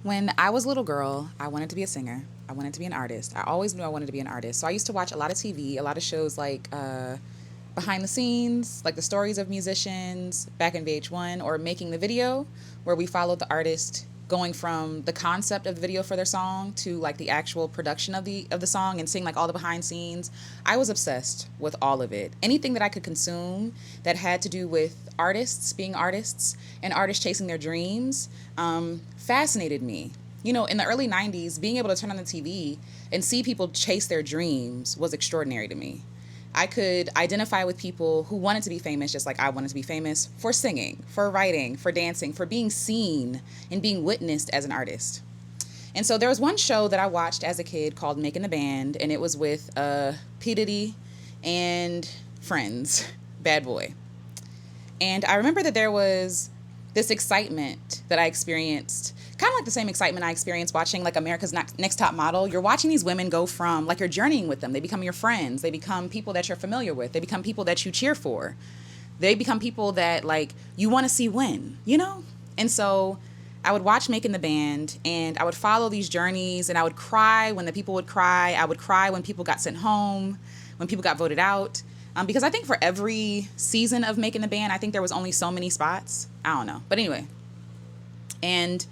When I was a little girl, I wanted to be a singer. I wanted to be an artist. I always knew I wanted to be an artist. So I used to watch a lot of TV, a lot of shows like behind the scenes, like the stories of musicians back in VH1, or making the video, where we followed the artist going from the concept of the video for their song to like the actual production of the song and seeing like all the behind scenes. I was obsessed with all of it. Anything that I could consume that had to do with artists being artists and artists chasing their dreams fascinated me. You know, in the early 90s, being able to turn on the TV and see people chase their dreams was extraordinary to me. I could identify with people who wanted to be famous just like I wanted to be famous, for singing, for writing, for dancing, for being seen and being witnessed as an artist. And so there was one show that I watched as a kid called Making the Band, and it was with P Diddy and friends, Bad Boy. And I remember that there was this excitement that I experienced, kind of like the same excitement I experienced watching like America's Next Top Model. You're watching these women go from, like, you're journeying with them. They become your friends. They become people that you're familiar with. They become people that you cheer for. They become people that, like, you want to see win, you know? And so I would watch Making the Band, and I would follow these journeys, and I would cry when the people would cry. I would cry when people got sent home, when people got voted out. Because I think for every season of Making the Band, I think there was only so many spots. I don't know. But anyway. And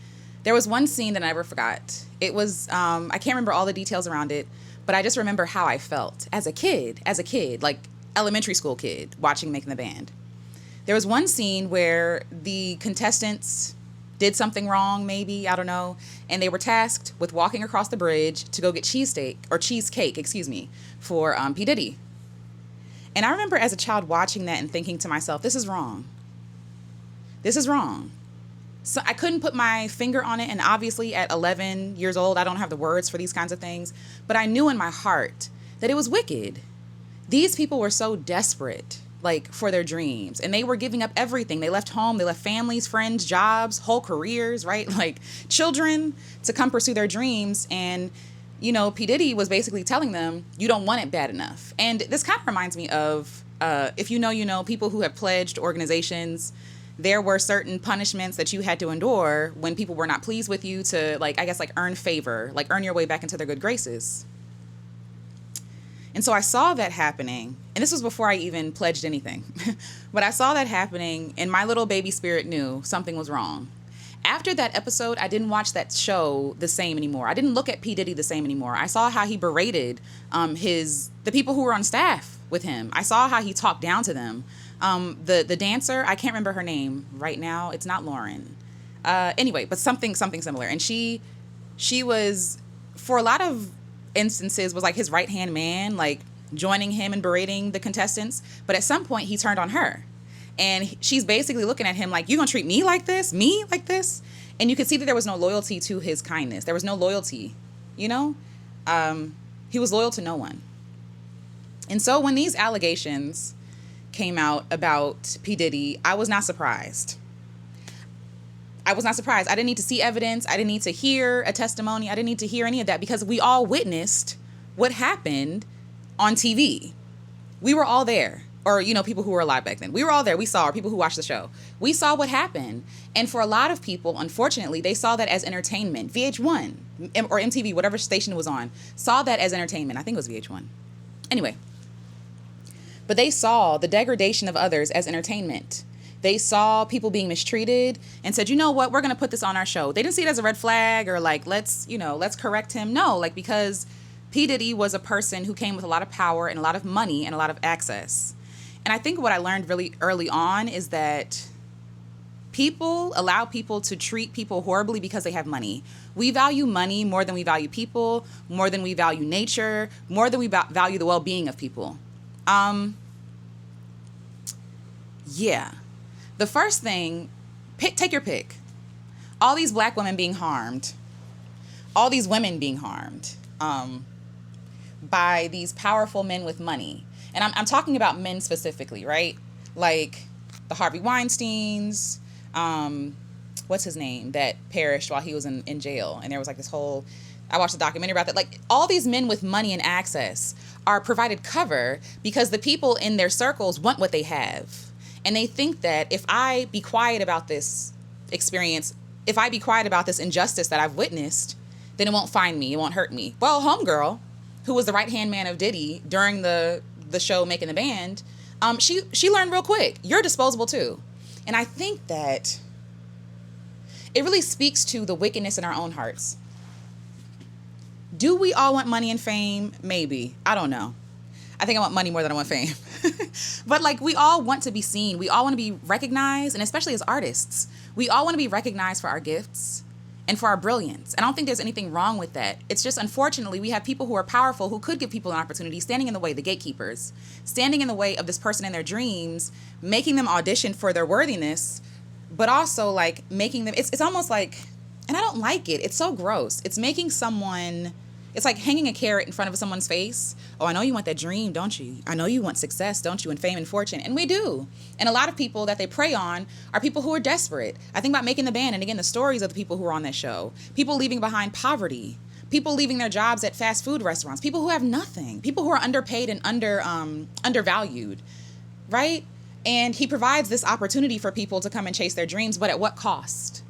there was one scene that I never forgot. It was, I can't remember all the details around it, but I just remember how I felt as a kid, like elementary school kid, watching Making the Band. There was one scene where the contestants did something wrong, maybe, I don't know, and they were tasked with walking across the bridge to go get cheesecake, for P. Diddy. And I remember as a child watching that and thinking to myself, this is wrong. This is wrong. So I couldn't put my finger on it, and obviously at 11 years old, I don't have the words for these kinds of things, but I knew in my heart that it was wicked. These people were so desperate, like, for their dreams, and they were giving up everything. They left home, they left families, friends, jobs, whole careers, right? Like, children, to come pursue their dreams. And you know, P. Diddy was basically telling them, you don't want it bad enough. And this kind of reminds me of, if you know, people who have pledged organizations. There were certain punishments that you had to endure when people were not pleased with you to, like, I guess, like, earn favor, like, earn your way back into their good graces. And so I saw that happening, and this was before I even pledged anything. But I saw that happening, and my little baby spirit knew something was wrong. After that episode, I didn't watch that show the same anymore. I didn't look at P. Diddy the same anymore. I saw how he berated the people who were on staff with him. I saw how he talked down to them. The dancer, I can't remember her name right now. It's not Lauren. Anyway, but something similar. And she was, for a lot of instances, was like his right-hand man, like joining him and berating the contestants. But at some point, he turned on her. And she's basically looking at him like, you gonna treat me like this? Me like this? And you could see that there was no loyalty to his kindness. There was no loyalty, you know? He was loyal to no one. And so when these allegations came out about P. Diddy, I was not surprised. I didn't need to see evidence. I didn't need to hear a testimony. I didn't need to hear any of that, because we all witnessed what happened on TV. We were all there. Or, you know, people who were alive back then. We were all there. We saw, or people who watched the show. We saw what happened. And for a lot of people, unfortunately, they saw that as entertainment. VH1 or MTV, whatever station it was on, saw that as entertainment. I think it was VH1. Anyway. But they saw the degradation of others as entertainment. They saw people being mistreated and said, you know what, we're going to put this on our show. They didn't see it as a red flag or like, let's correct him. No, like, because P. Diddy was a person who came with a lot of power and a lot of money and a lot of access. And I think what I learned really early on is that people allow people to treat people horribly because they have money. We value money more than we value people, more than we value nature, more than we value the well-being of people. Yeah. The first thing, take your pick. All these black women being harmed, all these women being harmed by these powerful men with money. And I'm talking about men specifically, right? Like the Harvey Weinsteins, what's his name, that perished while he was in jail. And there was like this whole, I watched a documentary about that. Like, all these men with money and access are provided cover because the people in their circles want what they have. And they think that if I be quiet about this experience, if I be quiet about this injustice that I've witnessed, then it won't find me. It won't hurt me. Well, homegirl, who was the right-hand man of Diddy during the show Making the Band, she learned real quick. You're disposable too. And I think that it really speaks to the wickedness in our own hearts. Do we all want money and fame? Maybe. I don't know. I think I want money more than I want fame. But like, we all want to be seen. We all want to be recognized. And especially as artists, we all want to be recognized for our gifts and for our brilliance. And I don't think there's anything wrong with that. It's just, unfortunately, we have people who are powerful who could give people an opportunity standing in the way, the gatekeepers, standing in the way of this person in their dreams, making them audition for their worthiness, but also like making them, it's almost like, and I don't like it. It's so gross. It's making someone, it's like hanging a carrot in front of someone's face. Oh, I know you want that dream, don't you? I know you want success, don't you? And fame and fortune. And we do. And a lot of people that they prey on are people who are desperate. I think about Making the Band, and again, the stories of the people who are on that show. People leaving behind poverty. People leaving their jobs at fast food restaurants. People who have nothing. People who are underpaid and undervalued, right? And he provides this opportunity for people to come and chase their dreams, but at what cost?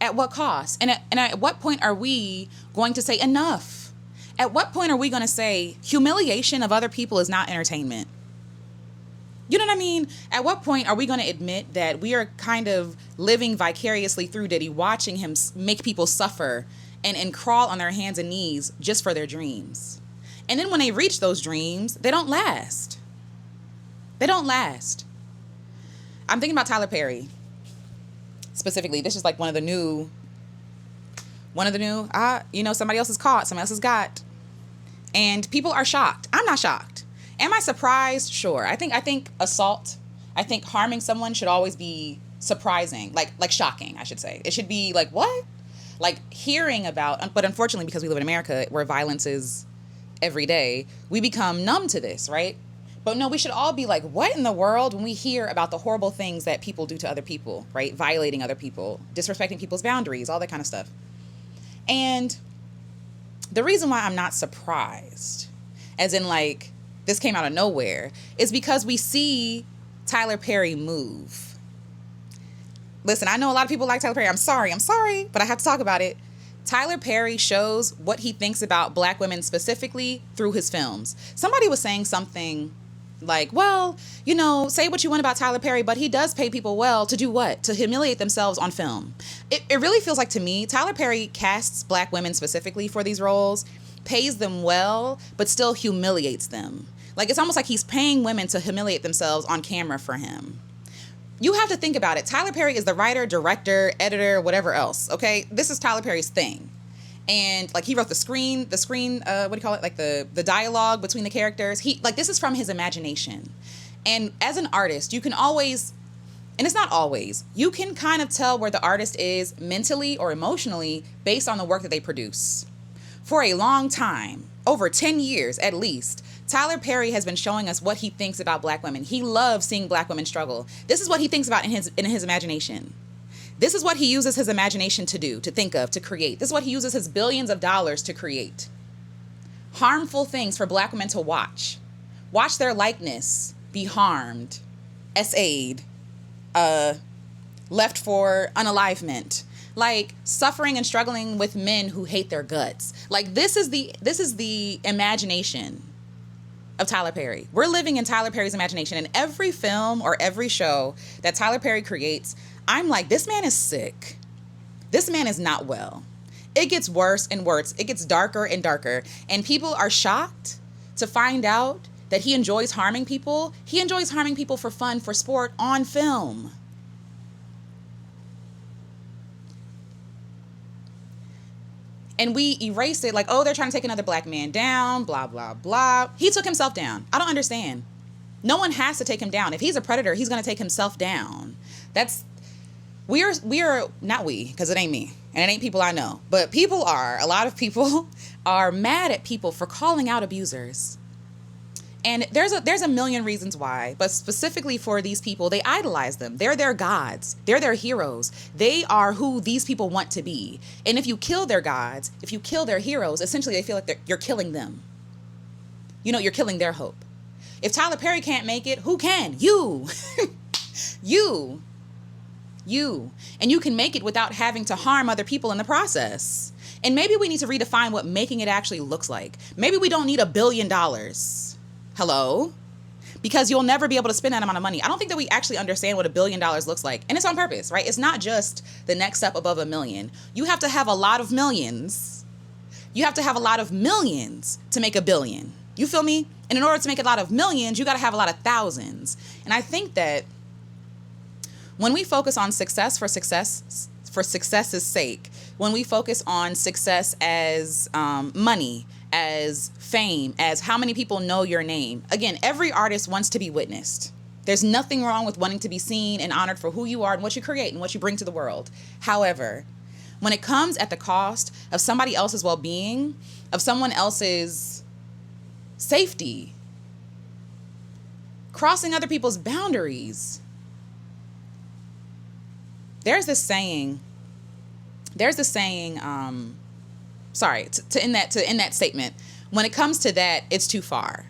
At what cost? And at what point are we going to say enough? At what point are we going to say humiliation of other people is not entertainment? You know what I mean? At what point are we going to admit that we are kind of living vicariously through Diddy, watching him make people suffer and crawl on their hands and knees just for their dreams? And then when they reach those dreams, they don't last. They don't last. I'm thinking about Tyler Perry. Specifically, this is like one of the new, somebody else is caught, somebody else is got. And people are shocked. I'm not shocked. Am I surprised? Sure. I think assault, I think harming someone should always be surprising, like shocking, I should say. It should be like, what? Like hearing about, but unfortunately, because we live in America where violence is every day, we become numb to this, right? But no, we should all be like, what in the world, when we hear about the horrible things that people do to other people, right? Violating other people, disrespecting people's boundaries, all that kind of stuff. And the reason why I'm not surprised, as in like, this came out of nowhere, is because we see Tyler Perry move. Listen, I know a lot of people like Tyler Perry. I'm sorry, but I have to talk about it. Tyler Perry shows what he thinks about Black women specifically through his films. Somebody was saying something like, well, say what you want about Tyler Perry, but he does pay people well to do what? To humiliate themselves on film. It really feels like, to me, Tyler Perry casts Black women specifically for these roles, pays them well, but still humiliates them. Like, it's almost like he's paying women to humiliate themselves on camera for him. You have to think about it. Tyler Perry is the writer, director, editor, whatever else, okay? This is Tyler Perry's thing. And like, he wrote the screen, what do you call it? Like the dialogue between the characters. This is from his imagination. And as an artist, you can always, and it's not always, you can kind of tell where the artist is mentally or emotionally based on the work that they produce. For a long time, over 10 years at least, Tyler Perry has been showing us what he thinks about Black women. He loves seeing Black women struggle. This is what he thinks about in his imagination. This is what he uses his imagination to do, to think of, to create. This is what he uses his billions of dollars to create. Harmful things for Black women to watch. Watch their likeness be harmed, essayed, left for unalivement. Like, suffering and struggling with men who hate their guts. Like, this is the imagination of Tyler Perry. We're living in Tyler Perry's imagination. And every film or every show that Tyler Perry creates, I'm like, this man is sick. This man is not well. It gets worse and worse. It gets darker and darker. And people are shocked to find out that he enjoys harming people. He enjoys harming people for fun, for sport, on film. And we erase it like, oh, they're trying to take another Black man down, blah, blah, blah. He took himself down. I don't understand. No one has to take him down. If he's a predator, he's going to take himself down. We are not we, because it ain't me. And it ain't people I know. But a lot of people are mad at people for calling out abusers. And there's a million reasons why, but specifically for these people, they idolize them. They're their gods. They're their heroes. They are who these people want to be. And if you kill their gods, if you kill their heroes, essentially they feel like you're killing them. You're killing their hope. If Tyler Perry can't make it, who can? You. You. And you can make it without having to harm other people in the process. And maybe we need to redefine what making it actually looks like. Maybe we don't need $1 billion. Hello? Because you'll never be able to spend that amount of money. I don't think that we actually understand what $1 billion looks like. And it's on purpose, right? It's not just the next step above 1 million. You have to have a lot of millions. You have to have a lot of millions to make $1 billion. You feel me? And in order to make a lot of millions, you got to have a lot of thousands. And I think that when we focus on success for success's sake, when we focus on success as money, as fame, as how many people know your name. Again, every artist wants to be witnessed. There's nothing wrong with wanting to be seen and honored for who you are and what you create and what you bring to the world. However, when it comes at the cost of somebody else's well-being, of someone else's safety, crossing other people's boundaries, there's this saying, to end that statement, when it comes to that, it's too far.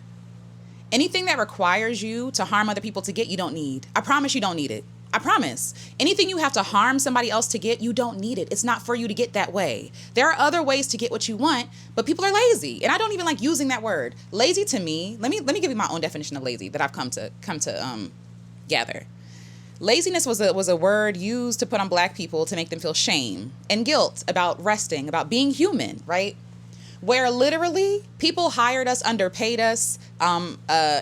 Anything that requires you to harm other people to get, you don't need. I promise you don't need it. I promise. Anything you have to harm somebody else to get, you don't need it. It's not for you to get that way. There are other ways to get what you want, but people are lazy. And I don't even like using that word. Lazy to me, let me give you my own definition of lazy that I've come to gather. Laziness was a word used to put on Black people to make them feel shame and guilt about resting, about being human, right? Where literally people hired us, underpaid us,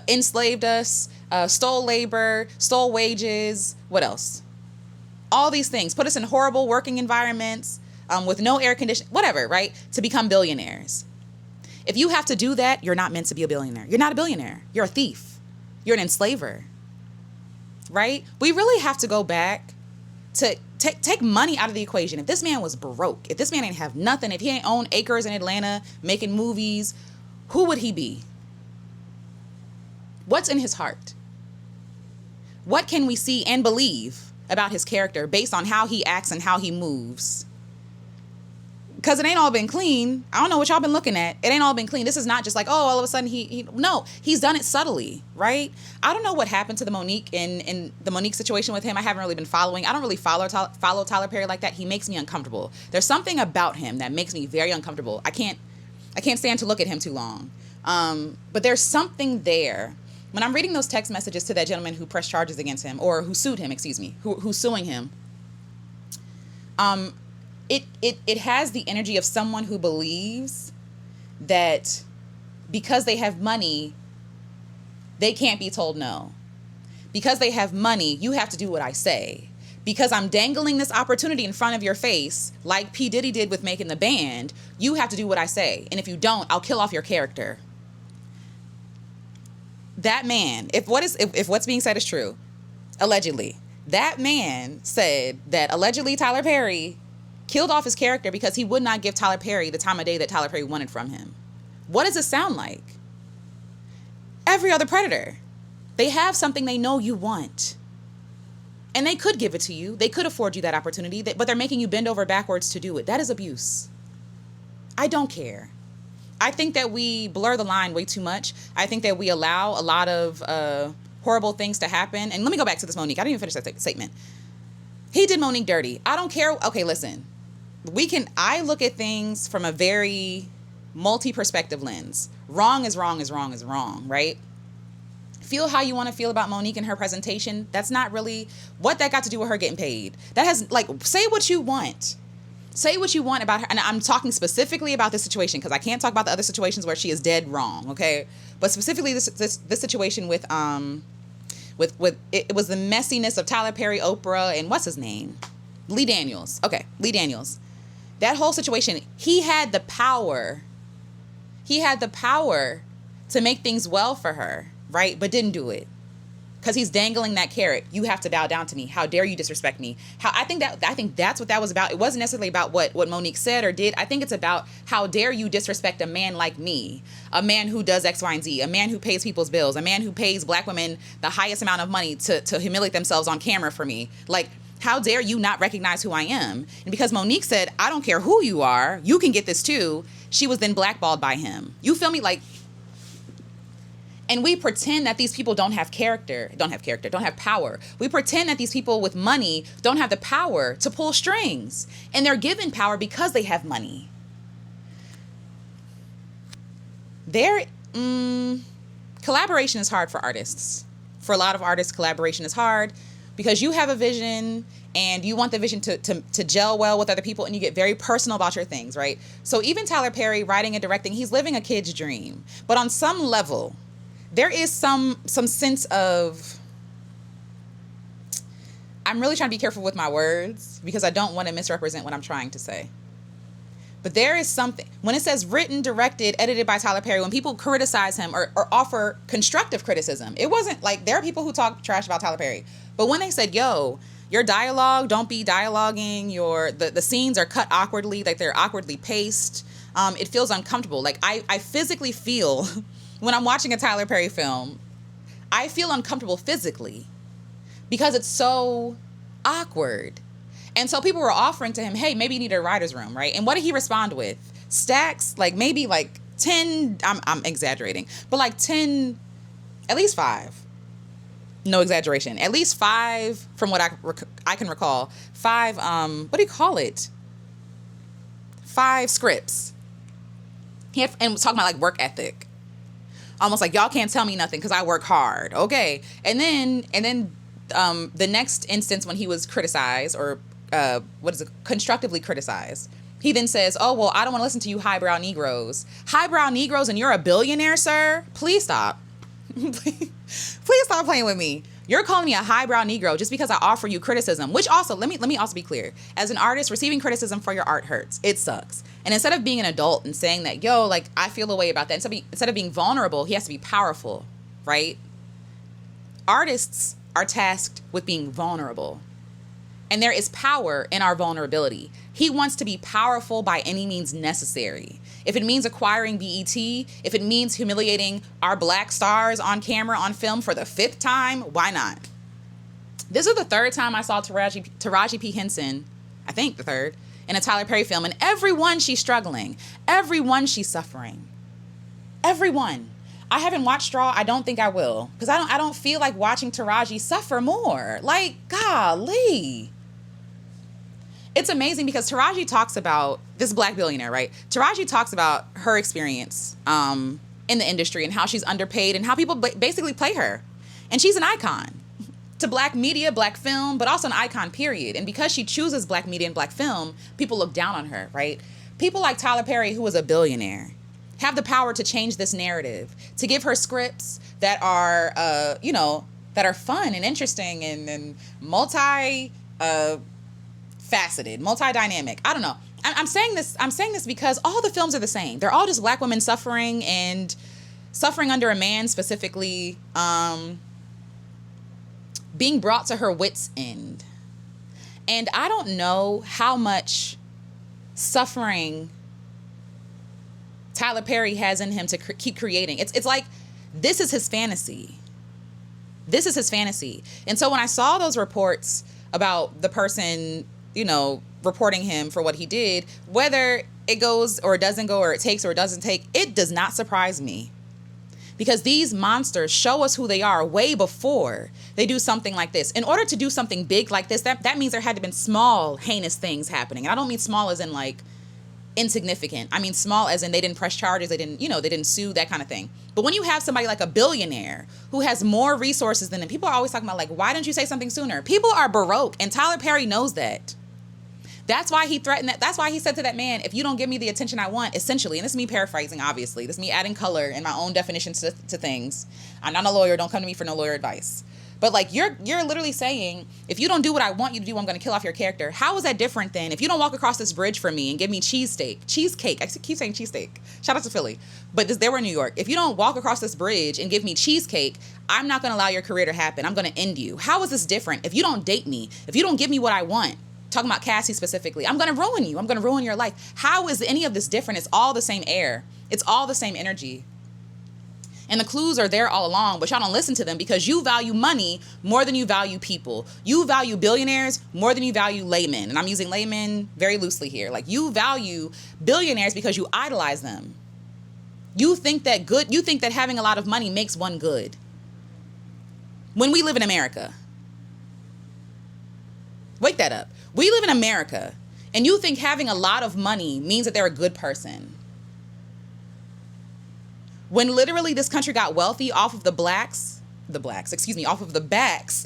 enslaved us, stole labor, stole wages, what else? All these things, put us in horrible working environments with no air conditioning, whatever, right? To become billionaires. If you have to do that, you're not meant to be a billionaire. You're not a billionaire. You're a thief. You're an enslaver. Right? We really have to go back to take money out of the equation. If this man was broke, if this man ain't have nothing, if he ain't own acres in Atlanta making movies, who would he be? What's in his heart? What can we see and believe about his character based on how he acts and how he moves? Because it ain't all been clean. I don't know what y'all been looking at. It ain't all been clean. This is not just like, oh, all of a sudden no, he's done it subtly, right? I don't know what happened to the Monique in the Monique situation with him. I haven't really been following. I don't really follow Tyler Perry like that. He makes me uncomfortable. There's something about him that makes me very uncomfortable. I can't stand to look at him too long. But there's something there. When I'm reading those text messages to that gentleman who pressed charges against him, or who sued him, who's suing him, It has the energy of someone who believes that because they have money, they can't be told no. Because they have money, you have to do what I say. Because I'm dangling this opportunity in front of your face, like P Diddy did with making the band, you have to do what I say. And if you don't, I'll kill off your character. That man, if what's being said is true, allegedly, that man said that allegedly Tyler Perry killed off his character because he would not give Tyler Perry the time of day that Tyler Perry wanted from him. What does it sound like? Every other predator. They have something they know you want. And they could give it to you. They could afford you that opportunity, but they're making you bend over backwards to do it. That is abuse. I don't care. I think that we blur the line way too much. I think that we allow a lot of horrible things to happen. And let me go back to this Monique. I didn't even finish that statement. He did Monique dirty. I don't care. Okay, listen. I look at things from a very multi-perspective lens. Wrong is wrong is wrong is wrong, right? Feel how you want to feel about Monique and her presentation. That's not really what that got to do with her getting paid. That has, say what you want. Say what you want about her. And I'm talking specifically about this situation because I can't talk about the other situations where she is dead wrong, okay? But specifically this situation with it was the messiness of Tyler Perry, Oprah, and what's his name? Lee Daniels. Okay, Lee Daniels. That whole situation, he had the power. He had the power to make things well for her, right? But didn't do it. Because he's dangling that carrot. You have to bow down to me. How dare you disrespect me? I think that's what that was about. It wasn't necessarily about what Monique said or did. I think it's about how dare you disrespect a man like me, a man who does X, Y, and Z, a man who pays people's bills, a man who pays Black women the highest amount of money to humiliate themselves on camera for me. Like, how dare you not recognize who I am? And because Monique said, I don't care who you are, you can get this too, she was then blackballed by him. You feel me? Like, And we pretend that these people don't have power. We pretend that these people with money don't have the power to pull strings. And they're given power because they have money. Collaboration is hard for artists. For a lot of artists, collaboration is hard because you have a vision and you want the vision to gel well with other people, and you get very personal about your things, right? So even Tyler Perry writing and directing, he's living a kid's dream. But on some level, there is some sense of, I'm really trying to be careful with my words because I don't want to misrepresent what I'm trying to say. But there is something, when it says written, directed, edited by Tyler Perry, when people criticize him or offer constructive criticism, it wasn't like, there are people who talk trash about Tyler Perry. But when they said, yo, your dialogue, don't be dialoguing, the scenes are cut awkwardly, like they're awkwardly paced, it feels uncomfortable. Like I physically feel, when I'm watching a Tyler Perry film, I feel uncomfortable physically because it's so awkward. And so people were offering to him, hey, maybe you need a writer's room, right? And what did he respond with? Stacks, like maybe like 10, I'm exaggerating, but like 10, at least 5. No exaggeration. At least 5, from what I can recall, 5, what do you call it? 5 scripts. And was talking about like work ethic. Almost like, y'all can't tell me nothing because I work hard. Okay. And then the next instance when he was criticized or constructively criticized, he then says, oh, well, I don't want to listen to you highbrow Negroes. Highbrow Negroes and you're a billionaire, sir? Please stop. Please stop playing with me. You're calling me a highbrow Negro just because I offer you criticism, which also, let me also be clear. As an artist, receiving criticism for your art hurts. It sucks. And instead of being an adult and saying that, yo, like, I feel a way about that, instead of being vulnerable, he has to be powerful, right? Artists are tasked with being vulnerable. And there is power in our vulnerability. He wants to be powerful by any means necessary. If it means acquiring BET, if it means humiliating our black stars on camera, on film for the 5th time, why not? This is the 3rd time I saw Taraji P. Henson, I think the 3rd, in a Tyler Perry film. And every one she's struggling. Every one she's suffering. Every one. I haven't watched Straw. I don't think I will. Because I don't feel like watching Taraji suffer more. Like, golly. It's amazing because Taraji talks about, this black billionaire, right? Taraji talks about her experience in the industry and how she's underpaid and how people basically play her. And she's an icon to black media, black film, but also an icon, period. And because she chooses black media and black film, people look down on her, right? People like Tyler Perry, who is a billionaire, have the power to change this narrative, to give her scripts that are, that are fun and interesting and faceted, multi-dynamic. I don't know. I'm saying this because all the films are the same. They're all just black women suffering and suffering under a man, specifically being brought to her wit's end. And I don't know how much suffering Tyler Perry has in him to keep creating. It's like, this is his fantasy. This is his fantasy. And so when I saw those reports about the person, reporting him for what he did, whether it goes or it doesn't go, or it takes or it doesn't take, it does not surprise me. Because these monsters show us who they are way before they do something like this. In order to do something big like this, that means there had to have been small, heinous things happening. And I don't mean small as in like insignificant. I mean small as in they didn't press charges, they didn't sue, that kind of thing. But when you have somebody like a billionaire who has more resources than them, people are always talking about like, why didn't you say something sooner? People are Baroque, and Tyler Perry knows that. That's why he threatened that. That's why he said to that man, if you don't give me the attention I want, essentially, and this is me paraphrasing, obviously, this is me adding color and my own definitions to things. I'm not a lawyer. Don't come to me for no lawyer advice. But like, you're literally saying, if you don't do what I want you to do, I'm going to kill off your character. How is that different than if you don't walk across this bridge for me and give me cheesecake? I keep saying cheesesteak. Shout out to Philly. But they were in New York. If you don't walk across this bridge and give me cheesecake, I'm not going to allow your career to happen. I'm going to end you. How is this different? If you don't date me, if you don't give me what I want, talking about Cassie specifically, I'm going to ruin you. I'm going to ruin your life. How is any of this different? It's all the same air. It's all the same energy. And the clues are there all along, but y'all don't listen to them because you value money more than you value people. You value billionaires more than you value laymen. And I'm using laymen very loosely here. Like, you value billionaires because you idolize them. You think that having a lot of money makes one good. When we live in America. Wake that up. We live in America, and you think having a lot of money means that they're a good person. When literally this country got wealthy off of off of the backs,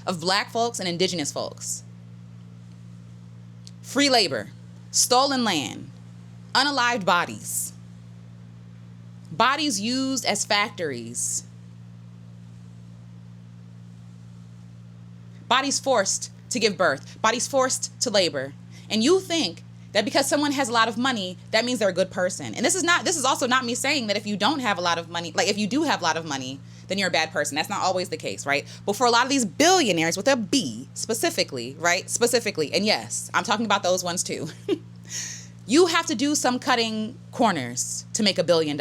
of black folks and indigenous folks. Free labor, stolen land, unalived bodies, bodies used as factories, bodies forced to give birth, bodies forced to labor. And you think that because someone has a lot of money, that means they're a good person. And this is also not me saying that if you don't have a lot of money, like if you do have a lot of money, then you're a bad person. That's not always the case, right? But for a lot of these billionaires with a B specifically, right? Specifically, and yes, I'm talking about those ones too. You have to do some cutting corners to make $1 billion.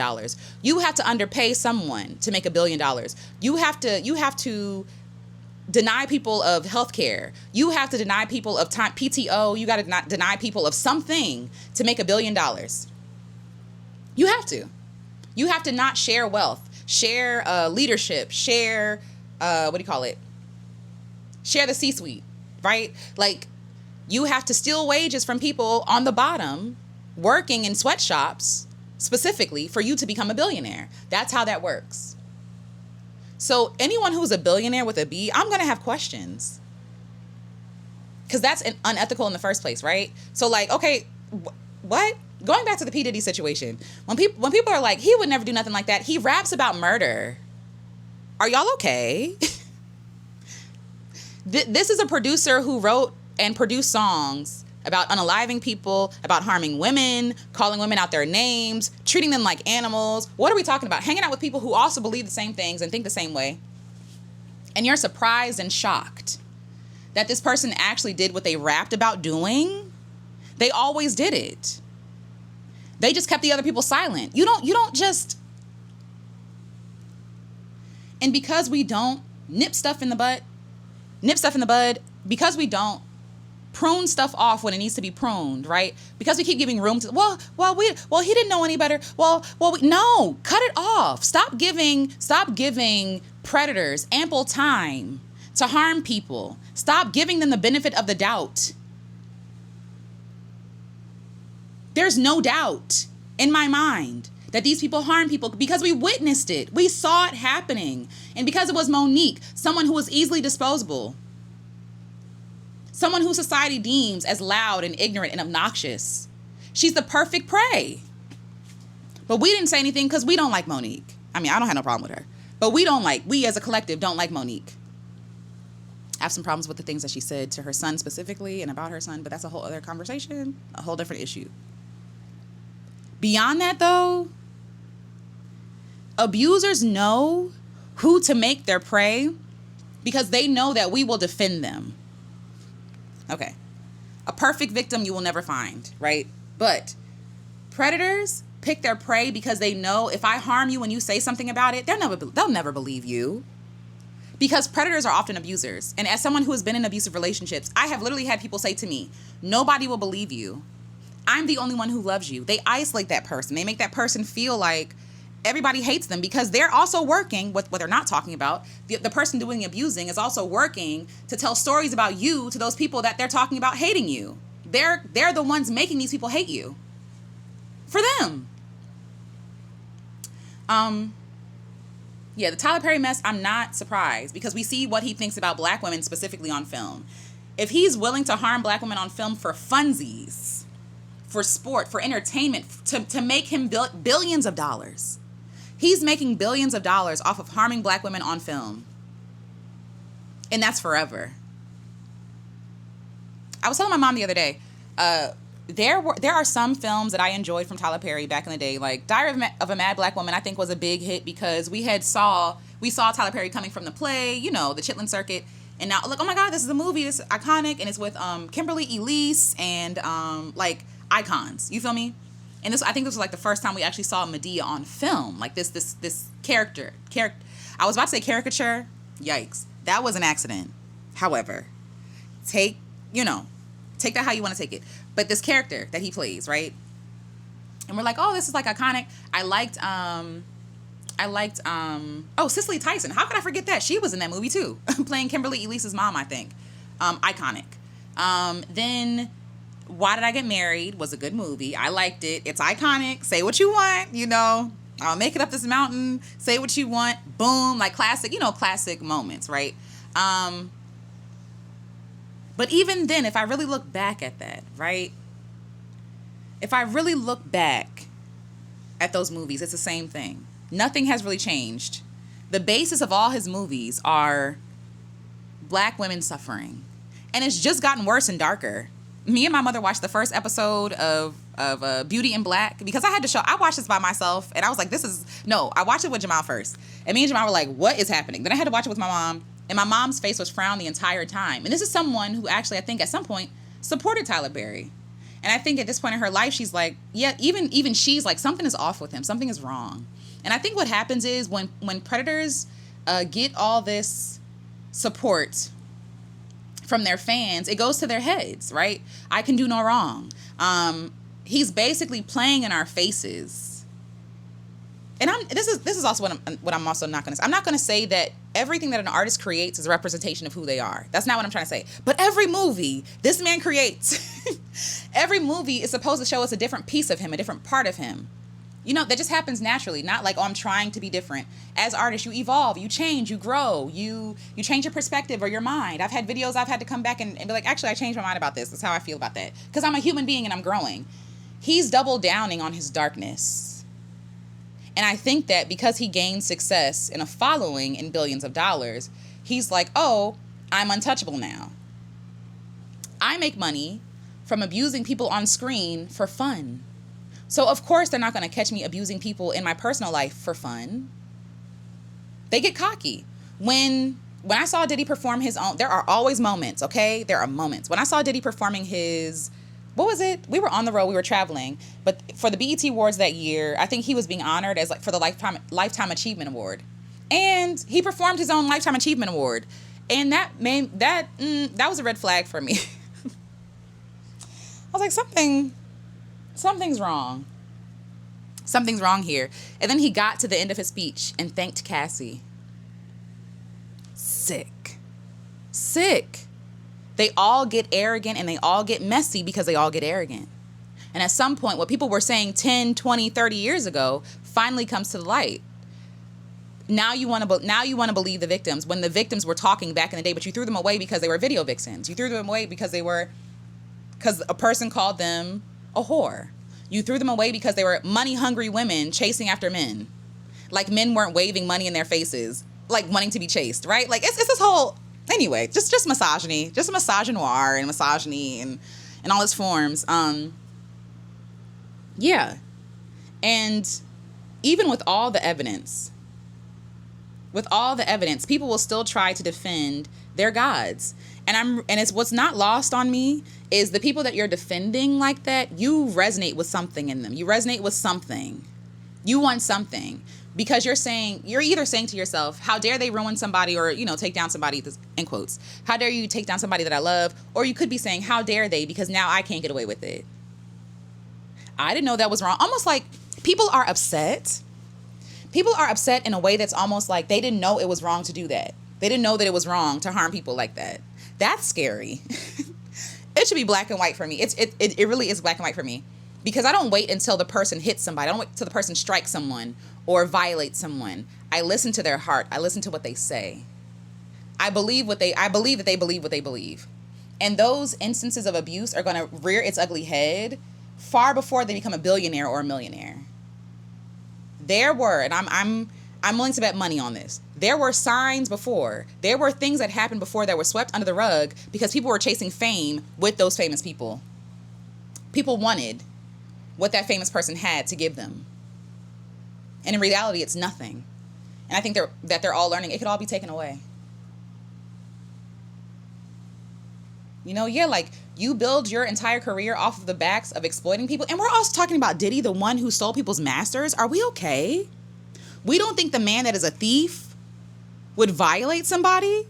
You have to underpay someone to make $1 billion. You have to deny people of health care. You have to deny people of time, PTO. You got to deny people of something to make $1 billion. You have to. You have to not share wealth, share leadership, share, Share the C-suite, right? Like, you have to steal wages from people on the bottom working in sweatshops specifically for you to become a billionaire. That's how that works. So anyone who's a billionaire with a B, I'm going to have questions. Because that's unethical in the first place, right? So like, okay, what? Going back to the P Diddy situation. When people are like, he would never do nothing like that. He raps about murder. Are y'all okay? This is a producer who wrote and produced songs about unaliving people, about harming women, calling women out their names, treating them like animals. What are we talking about? Hanging out with people who also believe the same things and think the same way. And you're surprised and shocked that this person actually did what they rapped about doing. They always did it. They just kept the other people silent. You don't just... And because we don't nip stuff in the bud, because we don't prune stuff off when it needs to be pruned, right? Because we keep giving room to, he didn't know any better. No, cut it off. Stop giving predators ample time to harm people. Stop giving them the benefit of the doubt. There's no doubt in my mind that these people harm people because we witnessed it. We saw it happening. And because it was Monique, someone who was easily disposable, someone who society deems as loud and ignorant and obnoxious. She's the perfect prey. But we didn't say anything because we don't like Monique. I mean, I don't have no problem with her. But we as a collective don't like Monique. I have some problems with the things that she said to her son specifically and about her son, but that's a whole other conversation, a whole different issue. Beyond that, though, abusers know who to make their prey because they know that we will defend them. Okay. A perfect victim you will never find, right? But predators pick their prey because they know if I harm you when you say something about it, they'll never believe you. Because predators are often abusers. And as someone who has been in abusive relationships, I have literally had people say to me, nobody will believe you. I'm the only one who loves you. They isolate that person. They make that person feel like everybody hates them because they're also working with what they're not talking about. The person doing the abusing is also working to tell stories about you to those people that they're talking about hating you. They're the ones making these people hate you. For them. The Tyler Perry mess, I'm not surprised because we see what he thinks about black women specifically on film. If he's willing to harm black women on film for funsies, for sport, for entertainment, to make him billions of dollars, he's making billions of dollars off of harming black women on film. And that's forever. I was telling my mom the other day, there are some films that I enjoyed from Tyler Perry back in the day. Like Diary of a Mad Black Woman, I think was a big hit because we saw Tyler Perry coming from the play, the Chitlin Circuit. And now, like, oh my God, this is a movie, this is iconic, and it's with Kimberly Elise and icons. You feel me? And I think this was like the first time we actually saw Medea on film, like this character. I was about to say caricature. Yikes, that was an accident. However, take that how you want to take it. But this character that he plays, right? And we're like, oh, this is like iconic. Oh, Cicely Tyson. How could I forget that? She was in that movie too, playing Kimberly Elise's mom, I think. Iconic. Then Why Did I Get Married was a good movie. I liked it. It's iconic. Say what you want, you know. I'll make it up this mountain. Say what you want. Boom. Like classic, you know, classic moments, right? But even then, if I really look back at that, right? If I really look back at those movies, it's the same thing. Nothing has really changed. The basis of all his movies are black women suffering. And it's just gotten worse and darker. Me and my mother watched the first episode of Beauty in Black because I watched this by myself and I was like, I watched it with Jamal first. And me and Jamal were like, what is happening? Then I had to watch it with my mom and my mom's face was frowned the entire time. And this is someone who actually, I think at some point supported Tyler Perry. And I think at this point in her life, she's like, yeah, even she's like, something is off with him. Something is wrong. And I think what happens is when predators get all this support from their fans, it goes to their heads, right? I can do no wrong. He's basically playing in our faces. And this is also what I'm also not going to say. I'm not going to say that everything that an artist creates is a representation of who they are. That's not what I'm trying to say. But every movie this man creates, every movie is supposed to show us a different piece of him, a different part of him. You know, that just happens naturally. Not like, oh, I'm trying to be different. As artists, you evolve, you change, you grow, you change your perspective or your mind. I've had videos I've had to come back and be like, actually, I changed my mind about this. That's how I feel about that. Because I'm a human being and I'm growing. He's double downing on his darkness. And I think that because he gained success in a following in billions of dollars, he's like, oh, I'm untouchable now. I make money from abusing people on screen for fun. So, of course, they're not going to catch me abusing people in my personal life for fun. They get cocky. When I saw Diddy perform his own, there are always moments, okay? There are moments. When I saw Diddy performing his, what was it? We were on the road, we were traveling. But for the BET Awards that year, I think he was being honored as like for the Lifetime Achievement Award. And he performed his own Lifetime Achievement Award. And that was a red flag for me. I was like, something's wrong. Something's wrong here. And then he got to the end of his speech and thanked Cassie. Sick. They all get arrogant and they all get messy because they all get arrogant. And at some point, what people were saying 10, 20, 30 years ago finally comes to the light. Now you want to believe the victims when the victims were talking back in the day, but you threw them away because they were video vixens. You threw them away because a person called them a whore. You threw them away because they were money-hungry women chasing after men. Like men weren't waving money in their faces, like wanting to be chased, right? Like it's this whole, anyway, just misogyny, just misogynoir and misogyny and all its forms. Yeah. And even with all the evidence, people will still try to defend their gods. And it's what's not lost on me is the people that you're defending like that, you resonate with something in them. You resonate with something. You want something. Because you're either saying to yourself, how dare they ruin somebody or, you know, take down somebody, in quotes. How dare you take down somebody that I love? Or you could be saying, how dare they? Because now I can't get away with it. I didn't know that was wrong. Almost like people are upset. People are upset in a way that's almost like they didn't know it was wrong to do that. They didn't know that it was wrong to harm people like that. That's scary. It should be black and white for me. It really is black and white for me. Because I don't wait until the person hits somebody. I don't wait until the person strikes someone or violates someone. I listen to their heart. I listen to what they say. I believe that they believe what they believe. And those instances of abuse are going to rear its ugly head far before they become a billionaire or a millionaire. There were, and I'm willing to bet money on this. There were signs before. There were things that happened before that were swept under the rug because people were chasing fame with those famous people. People wanted what that famous person had to give them. And in reality, it's nothing. And I think they're all learning it could all be taken away. You know, yeah, like you build your entire career off of the backs of exploiting people. And we're also talking about Diddy, the one who stole people's masters. Are we okay? We don't think the man that is a thief would violate somebody?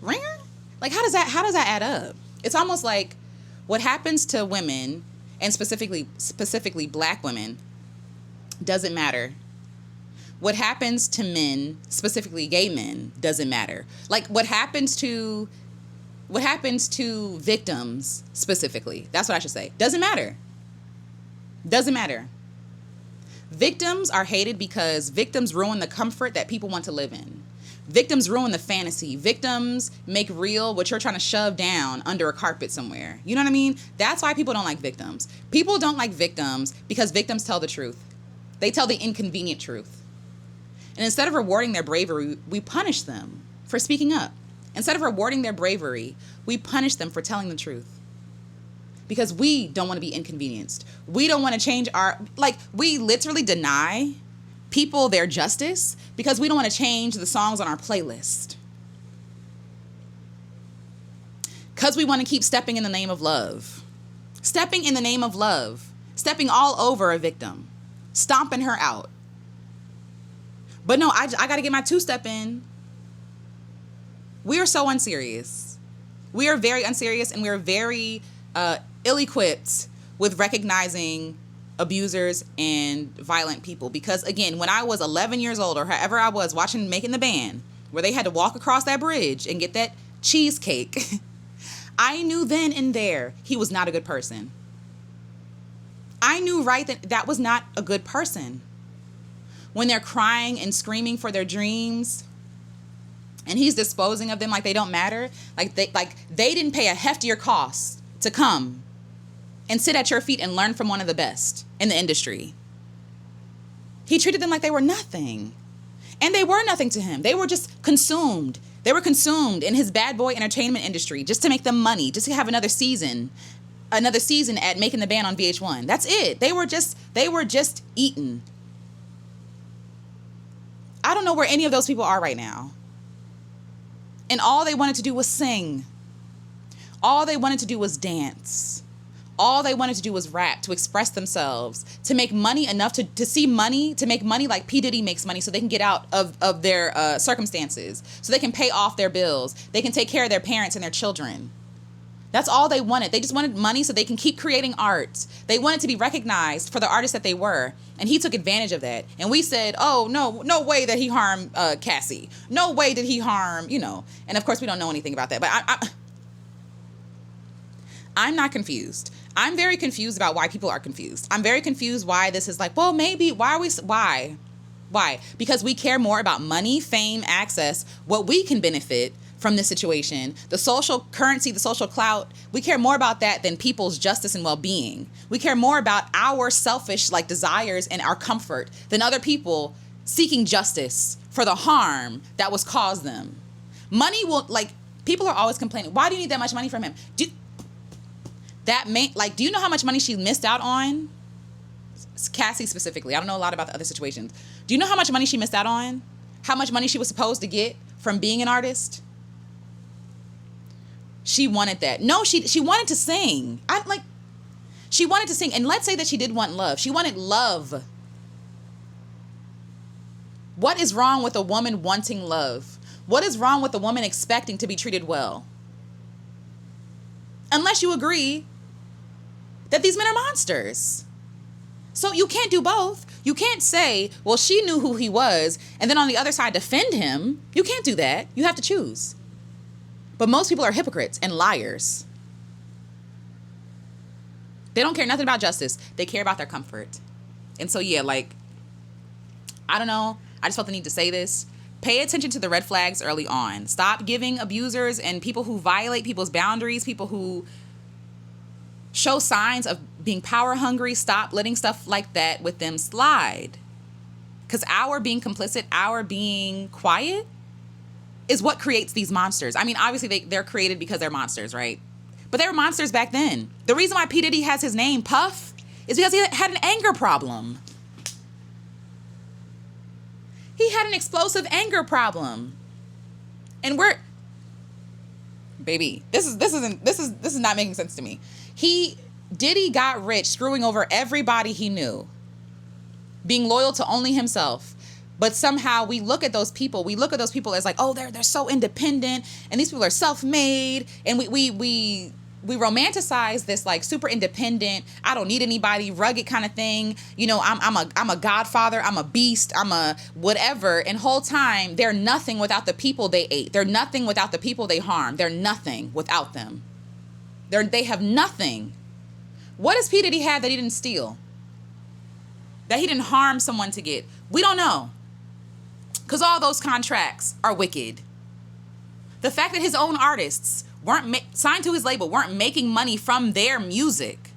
Ringer? Like, how does that add up? It's almost like what happens to women, and specifically black women, doesn't matter. What happens to men, specifically gay men, doesn't matter. Like what happens to victims specifically, that's what I should say, doesn't matter. Doesn't matter. Victims are hated because victims ruin the comfort that people want to live in. Victims ruin the fantasy. Victims make real what you're trying to shove down under a carpet somewhere. You know what I mean? That's why people don't like victims. People don't like victims because victims tell the truth. They tell the inconvenient truth. And instead of rewarding their bravery, we punish them for speaking up. Instead of rewarding their bravery, we punish them for telling the truth. Because we don't want to be inconvenienced. We don't want to change we literally deny people their justice because we don't want to change the songs on our playlist. Because we want to keep stepping in the name of love. Stepping in the name of love. Stepping all over a victim. Stomping her out. But no, I got to get my two-step in. We are so unserious. We are very unserious, and we are very ill-equipped with recognizing abusers and violent people. Because again, when I was 11 years old or however I was watching Making the Band, where they had to walk across that bridge and get that cheesecake, I knew then and there he was not a good person. I knew right that was not a good person. When they're crying and screaming for their dreams and he's disposing of them like they don't matter, like they didn't pay a heftier cost to come and sit at your feet and learn from one of the best in the industry. He treated them like they were nothing. And they were nothing to him. They were just consumed. They were consumed in his bad boy entertainment industry just to make them money, just to have another season at Making the Band on VH1. That's it. They were just eaten. I don't know where any of those people are right now. And all they wanted to do was sing. All they wanted to do was dance. All they wanted to do was rap, to express themselves, to make money enough to see money, to make money like P Diddy makes money so they can get out of their circumstances, so they can pay off their bills. They can take care of their parents and their children. That's all they wanted. They just wanted money so they can keep creating art. They wanted to be recognized for the artists that they were. And he took advantage of that. And we said, oh, no way that he harmed Cassie. No way did he harm, And of course, we don't know anything about that. But I'm not confused. I'm very confused about why people are confused. I'm very confused why this is like, well, maybe, why? Because we care more about money, fame, access, what we can benefit from this situation, the social currency, the social clout. We care more about that than people's justice and well-being. We care more about our selfish desires and our comfort than other people seeking justice for the harm that was caused them. Money will, people are always complaining, why do you need that much money from him? Do you know how much money she missed out on? Cassie specifically. I don't know a lot about the other situations. Do you know how much money she missed out on? How much money she was supposed to get from being an artist? She wanted that. No, she wanted to sing. She wanted to sing. And let's say that she did want love. She wanted love. What is wrong with a woman wanting love? What is wrong with a woman expecting to be treated well? Unless you agree that these men are monsters. So you can't do both. You can't say, well, she knew who he was, and then on the other side defend him. You can't do that. You have to choose. But most people are hypocrites and liars. They don't care nothing about justice. They care about their comfort. And so, yeah, I don't know. I just felt the need to say this. Pay attention to the red flags early on. Stop giving abusers and people who violate people's boundaries, people who show signs of being power hungry. Stop letting stuff like that with them slide. Because our being complicit, our being quiet is what creates these monsters. I mean, obviously they're created because they're monsters, right? But they were monsters back then. The reason why P Diddy has his name, Puff, is because he had an anger problem. He had an explosive anger problem. And baby, this is not making sense to me. Diddy got rich screwing over everybody he knew, being loyal to only himself. But somehow we look at those people as like, oh, they're so independent, and these people are self-made, and we we romanticize this like super independent, I don't need anybody, rugged kind of thing. You know, I'm a godfather, I'm a beast, I'm a whatever. And whole time they're nothing without the people they ate. They're nothing without the people they harmed. They're nothing without them. They have nothing. What does P Diddy have that he didn't steal? That he didn't harm someone to get? We don't know. Because all those contracts are wicked. The fact that his own artists weren't signed to his label, weren't making money from their music,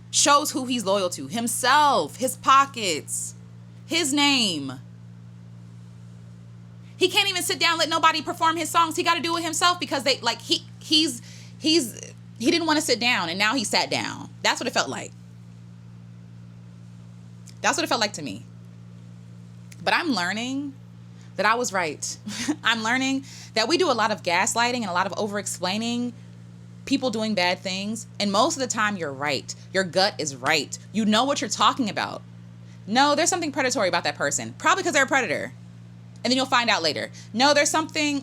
shows who he's loyal to. Himself, his pockets, his name. He can't even sit down and let nobody perform his songs. He got to do it himself because they like he didn't want to sit down and now he sat down. That's what it felt like. That's what it felt like to me. But I'm learning that I was right. I'm learning that we do a lot of gaslighting and a lot of over-explaining people doing bad things. And most of the time, you're right. Your gut is right. You know what you're talking about. No, there's something predatory about that person. Probably because they're a predator. And then you'll find out later. No, there's something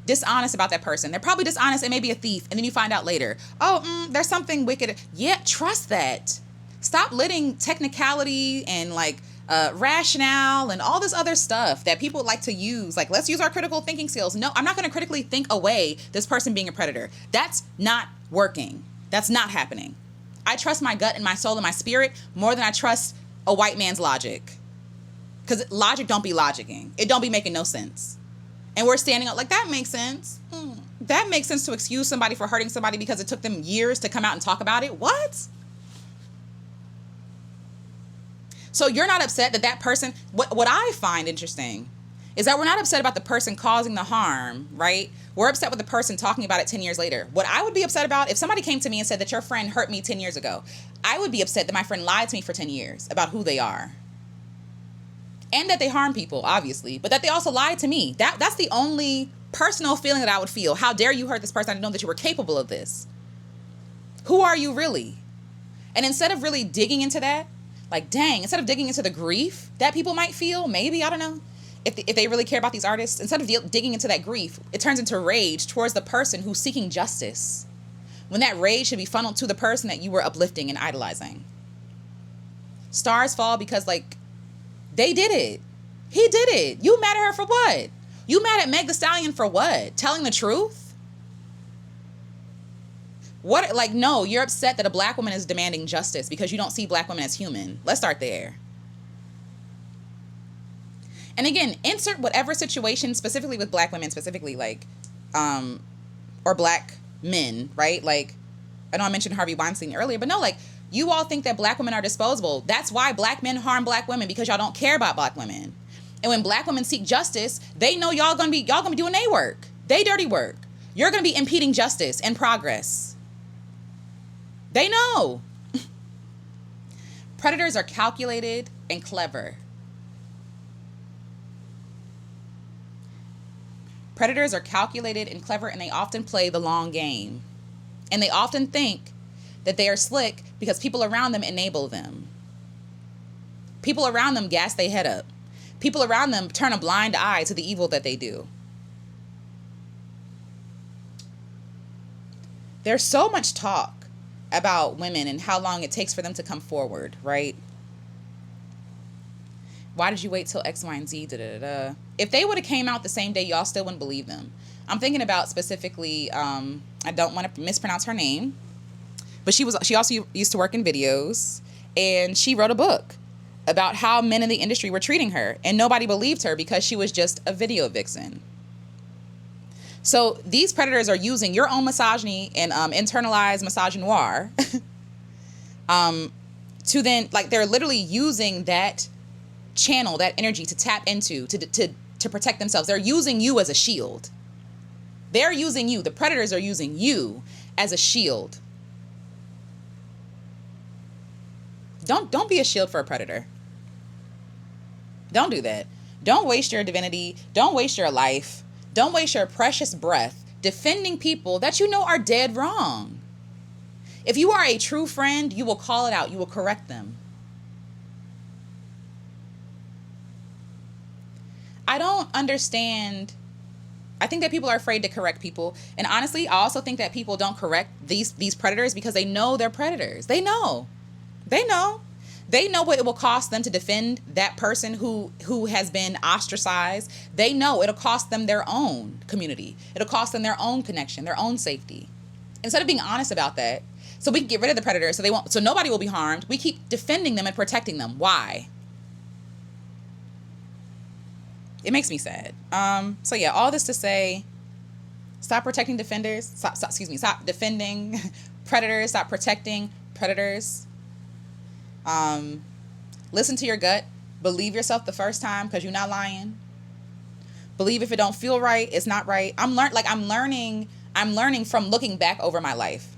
dishonest about that person. They're probably dishonest and maybe a thief. And then you find out later. Oh, there's something wicked. Yeah, trust that. Stop letting technicality and like rationale and all this other stuff that people like to use. Like, let's use our critical thinking skills. No, I'm not going to critically think away this person being a predator. That's not working. That's not happening. I trust my gut and my soul and my spirit more than I trust a white man's logic. Because logic don't be logicking. It don't be making no sense. And we're standing up like, that makes sense. That makes sense to excuse somebody for hurting somebody because it took them years to come out and talk about it. What? So you're not upset that person, what I find interesting is that we're not upset about the person causing the harm, right? We're upset with the person talking about it 10 years later. What I would be upset about, if somebody came to me and said that your friend hurt me 10 years ago, I would be upset that my friend lied to me for 10 years about who they are. And that they harm people, obviously, but that they also lied to me. That's the only personal feeling that I would feel. How dare you hurt this person? I didn't know that you were capable of this. Who are you really? And instead of really digging into that, like, dang, instead of digging into the grief that people might feel, maybe, I don't know, if they really care about these artists, instead of digging into that grief, it turns into rage towards the person who's seeking justice. When that rage should be funneled to the person that you were uplifting and idolizing. Stars fall because, like, they did it. He did it. You mad at her for what? You mad at Meg Thee Stallion for what? Telling the truth? What, like, no, you're upset that a black woman is demanding justice because you don't see black women as human. Let's start there. And again, insert whatever situation, specifically with black women, specifically like, or black men, right? Like, I know I mentioned Harvey Weinstein earlier, but no, like, you all think that black women are disposable. That's why black men harm black women, because y'all don't care about black women. And when black women seek justice, they know y'all gonna be doing their work, they dirty work. You're gonna be impeding justice and progress. They know. Predators are calculated and clever. Predators are calculated and clever, and they often play the long game. And they often think that they are slick because people around them enable them. People around them gas their head up. People around them turn a blind eye to the evil that they do. There's so much talk about women and how long it takes for them to come forward, right? Why did you wait till X, Y, and Z? If they would have came out the same day, y'all still wouldn't believe them. I'm thinking about specifically, I don't want to mispronounce her name, but she also used to work in videos, and she wrote a book about how men in the industry were treating her, and nobody believed her because she was just a video vixen. So these predators are using your own misogyny and internalized misogynoir to then, like, they're literally using that channel, that energy to tap into, to protect themselves. They're using you as a shield. They're using you. The predators are using you as a shield. Don't be a shield for a predator. Don't do that. Don't waste your divinity. Don't waste your life. Don't waste your precious breath defending people that you know are dead wrong. If you are a true friend, you will call it out. You will correct them. I don't understand I think that people are afraid to correct people. And honestly, I also think that people don't correct these predators because they know they're predators. They know. They know. They know what it will cost them to defend that person who has been ostracized. They know it'll cost them their own community. It'll cost them their own connection, their own safety. Instead of being honest about that, so we can get rid of the predator so nobody will be harmed, we keep defending them and protecting them. Why? It makes me sad. So yeah, all this to say, stop protecting defenders. Stop defending predators. Stop protecting predators. Listen to your gut. Believe yourself the first time because you're not lying. Believe if it don't feel right, it's not right. I'm learning from looking back over my life.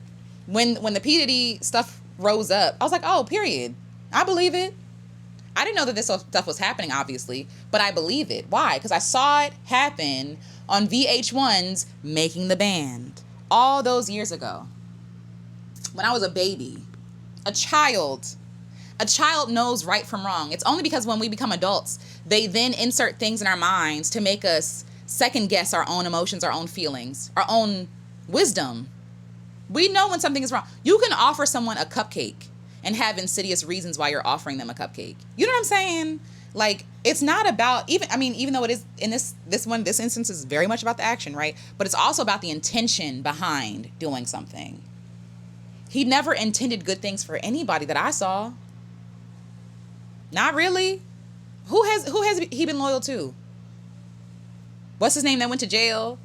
When the P Diddy stuff rose up, I was like, oh, period. I believe it. I didn't know that this stuff was happening, obviously, but I believe it. Why? Because I saw it happen on VH1's Making the Band all those years ago. When I was a baby, a child knows right from wrong. It's only because when we become adults, they then insert things in our minds to make us second guess our own emotions, our own feelings, our own wisdom. We know when something is wrong. You can offer someone a cupcake and have insidious reasons why you're offering them a cupcake. You know what I'm saying? Like, it's not about, even though it is in this instance is very much about the action, right? But it's also about the intention behind doing something. He never intended good things for anybody that I saw. Not really. Who has he been loyal to? What's his name that went to jail?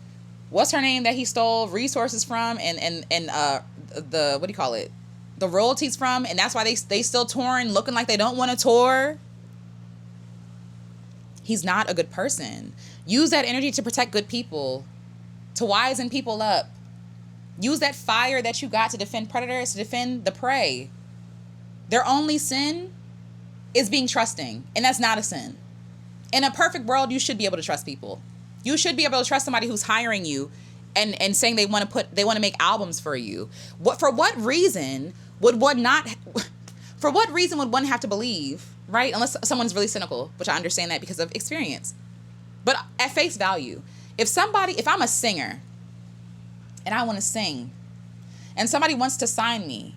What's her name that he stole resources from and the what do you call it? The royalties from, and that's why they still touring, looking like they don't want to tour. He's not a good person. Use that energy to protect good people, to wisen people up. Use that fire that you got to defend predators, to defend the prey. Their only sin is being trusting, and that's not a sin. In a perfect world, you should be able to trust people. You should be able to trust somebody who's hiring you and saying they want to make albums for you. For what reason would one have to believe, right? Unless someone's really cynical, which I understand that because of experience. But at face value, if I'm a singer and I want to sing and somebody wants to sign me,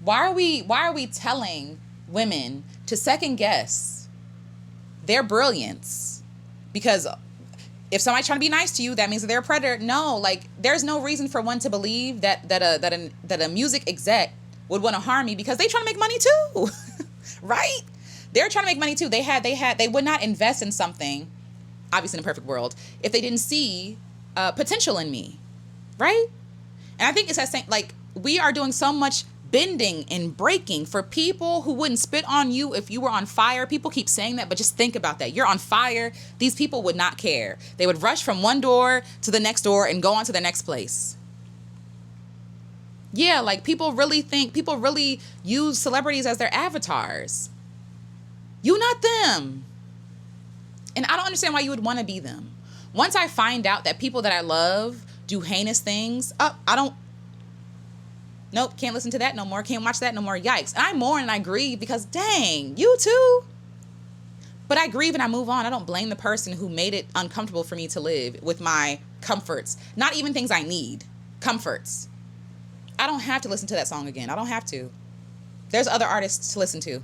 why are we telling women to second guess their brilliance? Because if somebody's trying to be nice to you, that means that they're a predator. No, like, there's no reason for one to believe that a music exec would want to harm me because they trying to make money too. Right? They're trying to make money too. They would not invest in something, obviously in a perfect world, if they didn't see potential in me. Right? And I think it's that same, like, we are doing so much bending and breaking for people who wouldn't spit on you if you were on fire. People keep saying that, but just think about that. You're on fire. These people would not care. They would rush from one door to the next door and go on to the next place. Yeah, like, people really use celebrities as their avatars. You not them. And I don't understand why you would want to be them. Once I find out that people that I love do heinous things, nope, can't listen to that no more. Can't watch that no more. Yikes. And I mourn and I grieve because, dang, you too. But I grieve and I move on. I don't blame the person who made it uncomfortable for me to live with my comforts. Not even things I need. Comforts. I don't have to listen to that song again. I don't have to. There's other artists to listen to.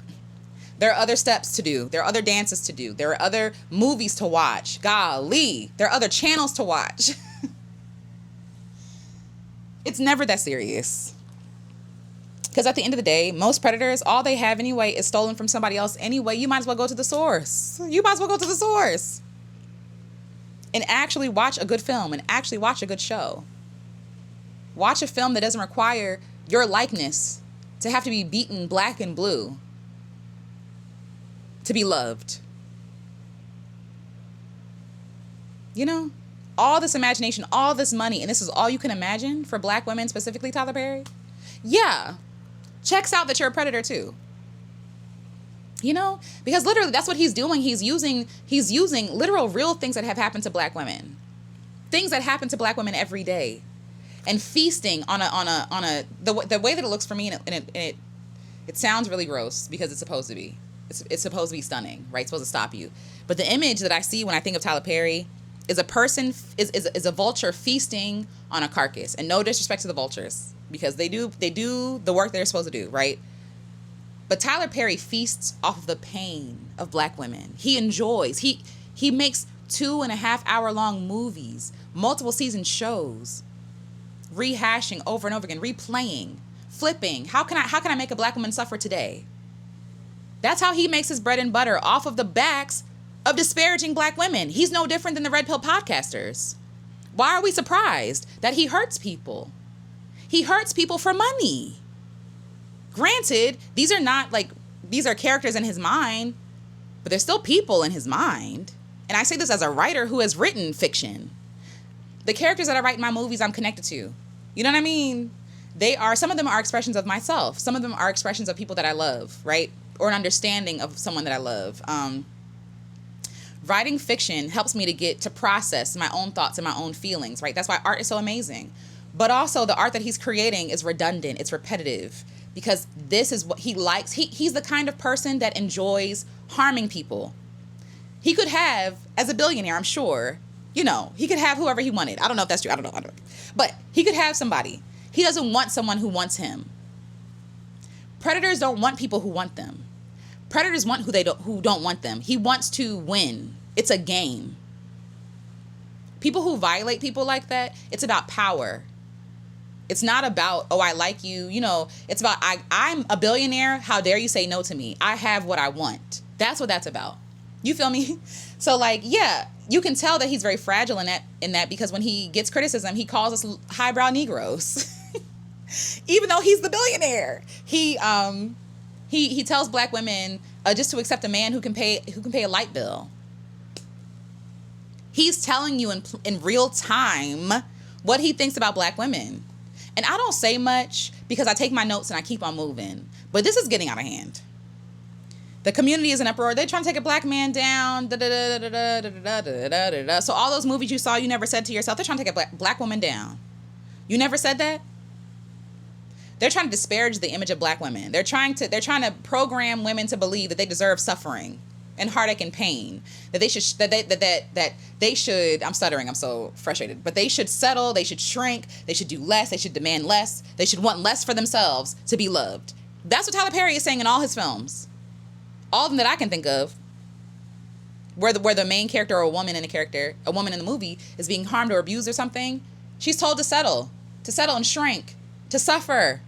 There are other steps to do. There are other dances to do. There are other movies to watch. Golly. There are other channels to watch. It's never that serious. Because at the end of the day, most predators, all they have anyway is stolen from somebody else anyway. You might as well go to the source. And actually watch a good film and actually watch a good show. Watch a film that doesn't require your likeness to have to be beaten black and blue to be loved. You know, all this imagination, all this money, and this is all you can imagine for black women, specifically Tyler Perry? Yeah. Checks out that you're a predator too. You know, because literally that's what he's doing. He's using literal real things that have happened to black women. Things that happen to black women every day. And feasting on the way that it looks for me, and it sounds really gross because it's supposed to be. It's supposed to be stunning, right? It's supposed to stop you. But the image that I see when I think of Tyler Perry is a person is a vulture feasting on a carcass. And no disrespect to the vultures, because they do the work they're supposed to do, right? But Tyler Perry feasts off of the pain of black women. He enjoys. He makes 2.5-hour long movies, multiple season shows, rehashing over and over again, replaying, flipping. How can I make a black woman suffer today? That's how he makes his bread and butter, off of the backs of disparaging black women. He's no different than the Red Pill podcasters. Why are we surprised that he hurts people? He hurts people for money. Granted, these are characters in his mind, but they're still people in his mind. And I say this as a writer who has written fiction. The characters that I write in my movies, I'm connected to. You know what I mean? Some of them are expressions of myself. Some of them are expressions of people that I love, right? Or an understanding of someone that I love. Writing fiction helps me to get to process my own thoughts and my own feelings, right? That's why art is so amazing. But also the art that he's creating is redundant. It's repetitive, because this is what he likes. He's the kind of person that enjoys harming people. He could have, as a billionaire, I'm sure, he could have whoever he wanted. I don't know if that's true. I don't know. But he could have somebody. He doesn't want someone who wants him. Predators don't want people who want them. Predators want who don't want them. He wants to win. It's a game. People who violate people like that, it's about power. It's not about, oh, I like you. It's about, I'm a billionaire. How dare you say no to me? I have what I want. That's what that's about. You feel me? So yeah, you can tell that he's very fragile in that because when he gets criticism, he calls us highbrow Negroes. Even though he's the billionaire. He tells black women just to accept a man who can pay a light bill. He's telling you in real time what he thinks about black women. And I don't say much because I take my notes and I keep on moving. But this is getting out of hand. The community is in uproar. They're trying to take a black man down. So all those movies you saw, you never said to yourself, they're trying to take a black woman down. You never said that? They're trying to disparage the image of black women. They're trying to program women to believe that they deserve suffering and heartache and pain. That they should, I'm stuttering, I'm so frustrated. But they should settle, they should shrink, they should do less, they should demand less, they should want less for themselves to be loved. That's what Tyler Perry is saying in all his films. All of them that I can think of, where the main character or a woman in the movie is being harmed or abused or something, she's told to settle and shrink, to suffer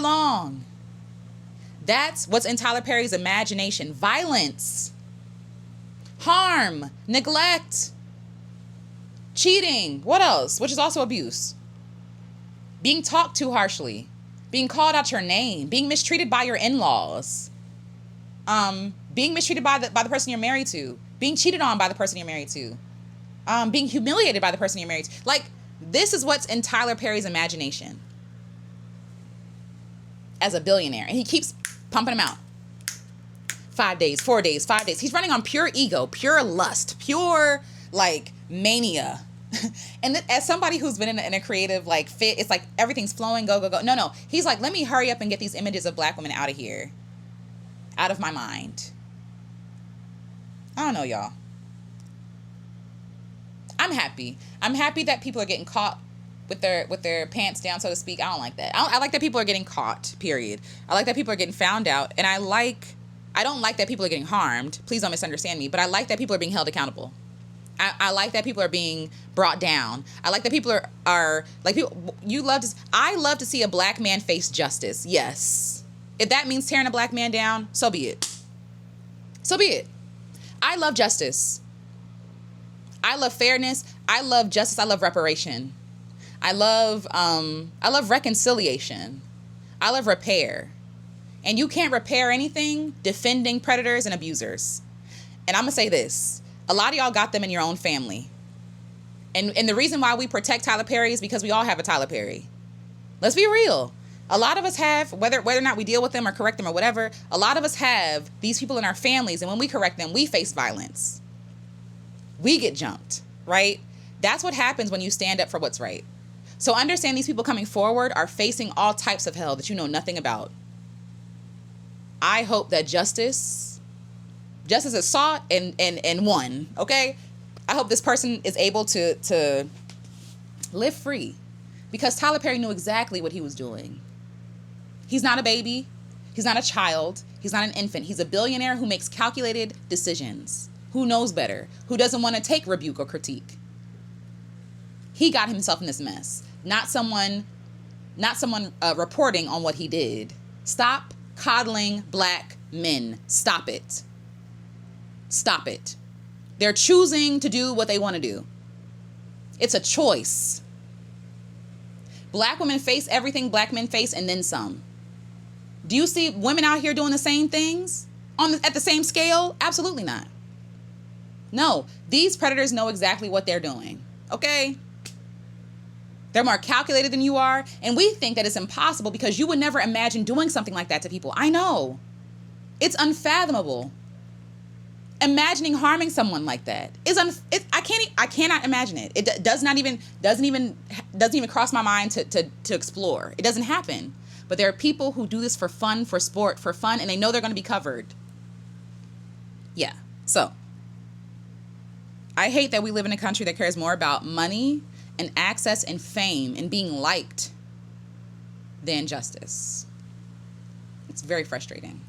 long. That's what's in Tyler Perry's imagination. Violence, harm, neglect, cheating. What else? Which is also abuse. Being talked to harshly, being called out your name, being mistreated by your in-laws, being mistreated by the person you're married to, being cheated on by the person you're married to, being humiliated by the person you're married to. This is what's in Tyler Perry's imagination as a billionaire. And he keeps pumping them out. 5 days, 4 days, 5 days. He's running on pure ego, pure lust, pure mania. And as somebody who's been in a creative fit, it's everything's flowing, go, go, go. No. He's let me hurry up and get these images of black women out of here. Out of my mind. I don't know, y'all. I'm happy. I'm happy that people are getting caught with their pants down, so to speak. I don't like that. I like that people are getting caught, period. I like that people are getting found out. And I don't like that people are getting harmed. Please don't misunderstand me. But I like that people are being held accountable. I like that people are being brought down. I like that people are people. I love to see a black man face justice. Yes. If that means tearing a black man down, so be it. So be it. I love justice. I love fairness. I love justice. I love reparation. I love reconciliation. I love repair. And you can't repair anything defending predators and abusers. And I'm going to say this. A lot of y'all got them in your own family. And the reason why we protect Tyler Perry is because we all have a Tyler Perry. Let's be real. A lot of us have, whether or not we deal with them or correct them or whatever, a lot of us have these people in our families, and when we correct them, we face violence. We get jumped, right? That's what happens when you stand up for what's right. So understand these people coming forward are facing all types of hell that you know nothing about. I hope that justice is sought and won, okay? I hope this person is able to live free, because Tyler Perry knew exactly what he was doing. He's not a baby. He's not a child. He's not an infant. He's a billionaire who makes calculated decisions, who knows better, who doesn't want to take rebuke or critique. He got himself in this mess, not someone reporting on what he did. Stop coddling black men. Stop it. Stop it. They're choosing to do what they want to do. It's a choice. Black women face everything black men face and then some. Do you see women out here doing the same things at the same scale? Absolutely not. No, these predators know exactly what they're doing. Okay? They're more calculated than you are, and we think that it's impossible because you would never imagine doing something like that to people. I know. It's unfathomable. Imagining harming someone like that is I cannot imagine it. It doesn't even cross my mind to explore. It doesn't happen. But there are people who do this for fun, for sport, for fun, and they know they're going to be covered. Yeah. So I hate that we live in a country that cares more about money and access and fame and being liked than justice. It's very frustrating.